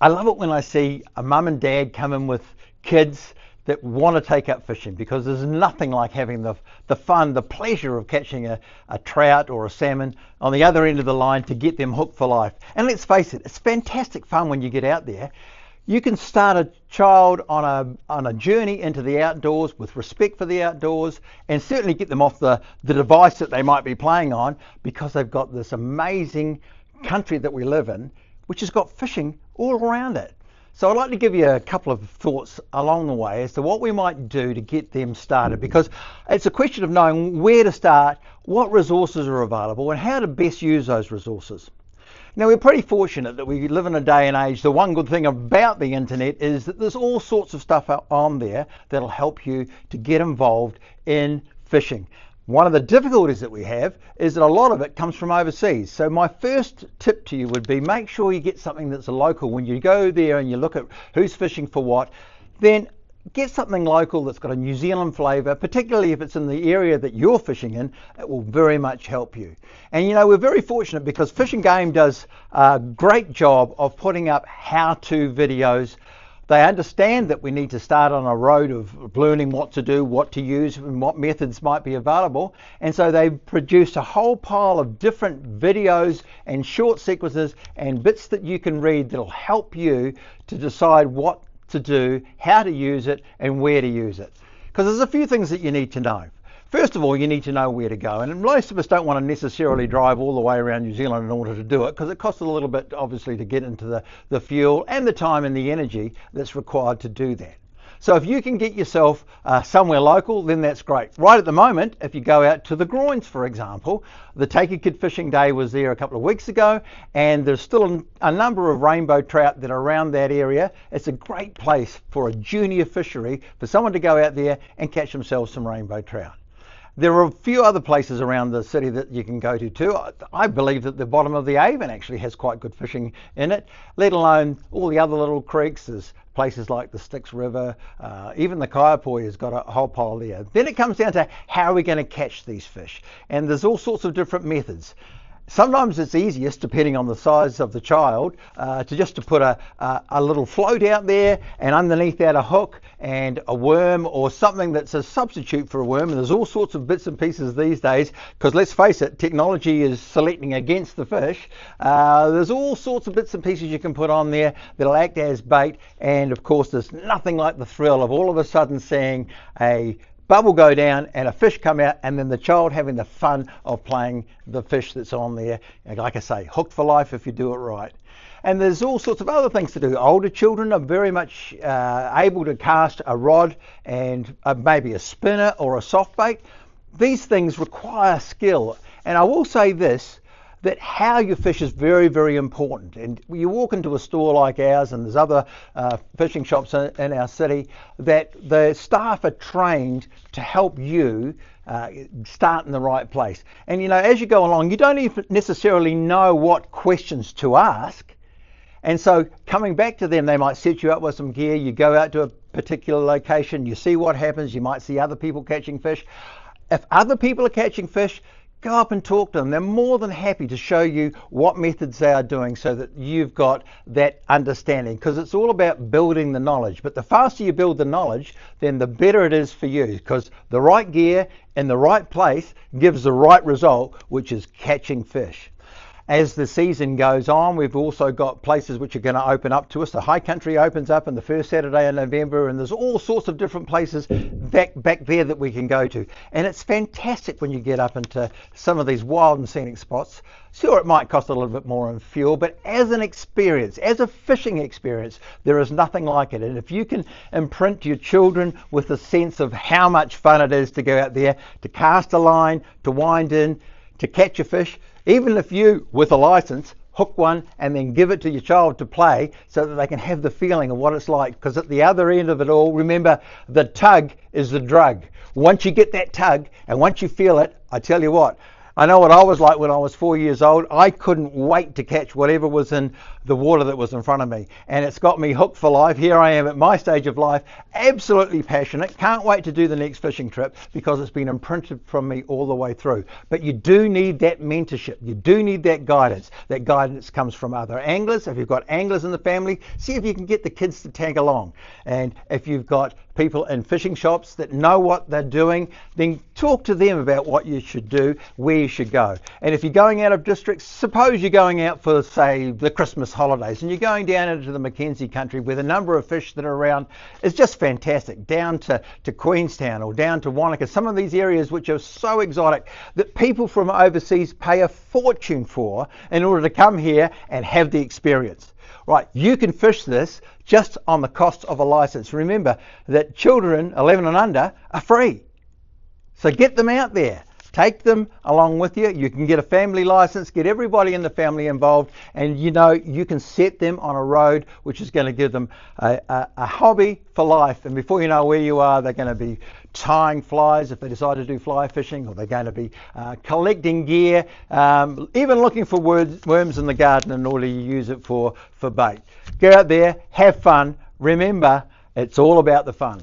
I love it when I see a mum and dad come in with kids that want to take up fishing, because there's nothing like having the fun, the pleasure of catching a trout or a salmon on the other end of the line to get them hooked for life. And let's face it, it's fantastic fun when you get out there. You can start a child on a journey into the outdoors with respect for the outdoors, and certainly get them off the device that they might be playing on, because they've got this amazing country that we live in, which has got fishing all around it. So I'd like to give you a couple of thoughts along the way as to what we might do to get them started, because it's a question of knowing where to start, what resources are available, and how to best use those resources. Now, we're pretty fortunate that we live in a day and age. The one good thing about the internet is that there's all sorts of stuff on there that'll help you to get involved in fishing. One of the difficulties that we have is that a lot of it comes from overseas. So my first tip to you would be, make sure you get something that's local. When you go there and you look at who's fishing for what, then get something local that's got a New Zealand flavour, particularly if it's in the area that you're fishing in. It will very much help you. And you know, we're very fortunate because Fish and Game does a great job of putting up how-to videos. They understand that we need to start on a road of learning what to do, what to use, and what methods might be available. And so they produce a whole pile of different videos and short sequences and bits that you can read that'll help you to decide what to do, how to use it, and where to use it. Because there's a few things that you need to know. First of all, you need to know where to go, and most of us don't want to necessarily drive all the way around New Zealand in order to do it, because it costs a little bit, obviously, to get into the fuel and the time and the energy that's required to do that. So if you can get yourself somewhere local, then that's great. Right at the moment, if you go out to the Groins, for example, the Take a Kid Fishing Day was there a couple of weeks ago, and there's still a number of rainbow trout that are around that area. It's a great place for a junior fishery for someone to go out there and catch themselves some rainbow trout. There are a few other places around the city that you can go to too. I believe that the bottom of the Avon actually has quite good fishing in it, let alone all the other little creeks. There's places like the Styx River, even the Kaiapoi has got a whole pile there. Then it comes down to how are we going to catch these fish? And there's all sorts of different methods. Sometimes it's easiest, depending on the size of the child, to put a little float out there, and underneath that a hook and a worm or something that's a substitute for a worm. And there's all sorts of bits and pieces these days, because let's face it, technology is selecting against the fish. There's all sorts of bits and pieces you can put on there that'll act as bait. And of course, there's nothing like the thrill of all of a sudden seeing a bubble go down and a fish come out, and then the child having the fun of playing the fish that's on there. And like I say, hooked for life if you do it right. And there's all sorts of other things to do. Older children are very much able to cast a rod and maybe a spinner or a soft bait. These things require skill. And I will say this, that how you fish is very, very important. And you walk into a store like ours, and there's other fishing shops in our city, that the staff are trained to help you start in the right place. And you know, as you go along, you don't even necessarily know what questions to ask. And so coming back to them, they might set you up with some gear. You go out to a particular location, you see what happens. You might see other people catching fish. If other people are catching fish, go up and talk to them. They're more than happy to show you what methods they are doing, so that you've got that understanding, because it's all about building the knowledge. But the faster you build the knowledge, then the better it is for you, because the right gear in the right place gives the right result, which is catching fish. As the season goes on, we've also got places which are going to open up to us. The High Country opens up on the first Saturday in November, and there's all sorts of different places back there that we can go to. And it's fantastic when you get up into some of these wild and scenic spots. Sure, it might cost a little bit more in fuel, but as an experience, as a fishing experience, there is nothing like it. And if you can imprint your children with a sense of how much fun it is to go out there, to cast a line, to wind in, to catch a fish, even if you, with a license, hook one and then give it to your child to play, so that they can have the feeling of what it's like. Because at the other end of it all, remember, the tug is the drug. Once you get that tug and once you feel it, I tell you what, I know what I was like when I was 4 years old. I couldn't wait to catch whatever was in the water that was in front of me. And it's got me hooked for life. Here I am at my stage of life, absolutely passionate. Can't wait to do the next fishing trip because it's been imprinted from me all the way through. But you do need that mentorship. You do need that guidance. That guidance comes from other anglers. If you've got anglers in the family, see if you can get the kids to tag along. And if you've got people in fishing shops that know what they're doing, then talk to them about what you should do, where you should go. And if you're going out of district, suppose you're going out for, say, the Christmas holidays, and you're going down into the Mackenzie country where the number of fish that are around is just fantastic, down to Queenstown or down to Wanaka, some of these areas which are so exotic that people from overseas pay a fortune for in order to come here and have the experience. Right, you can fish this just on the cost of a license. Remember that children 11 and under are free. So get them out there. Take them along with you. You can get a family license, get everybody in the family involved, and you know you can set them on a road which is going to give them a hobby for life. And before you know where you are, they're going to be tying flies if they decide to do fly fishing, or they're going to be collecting gear, even looking for worms in the garden in order to use it for bait. Go out there, have fun. Remember, it's all about the fun.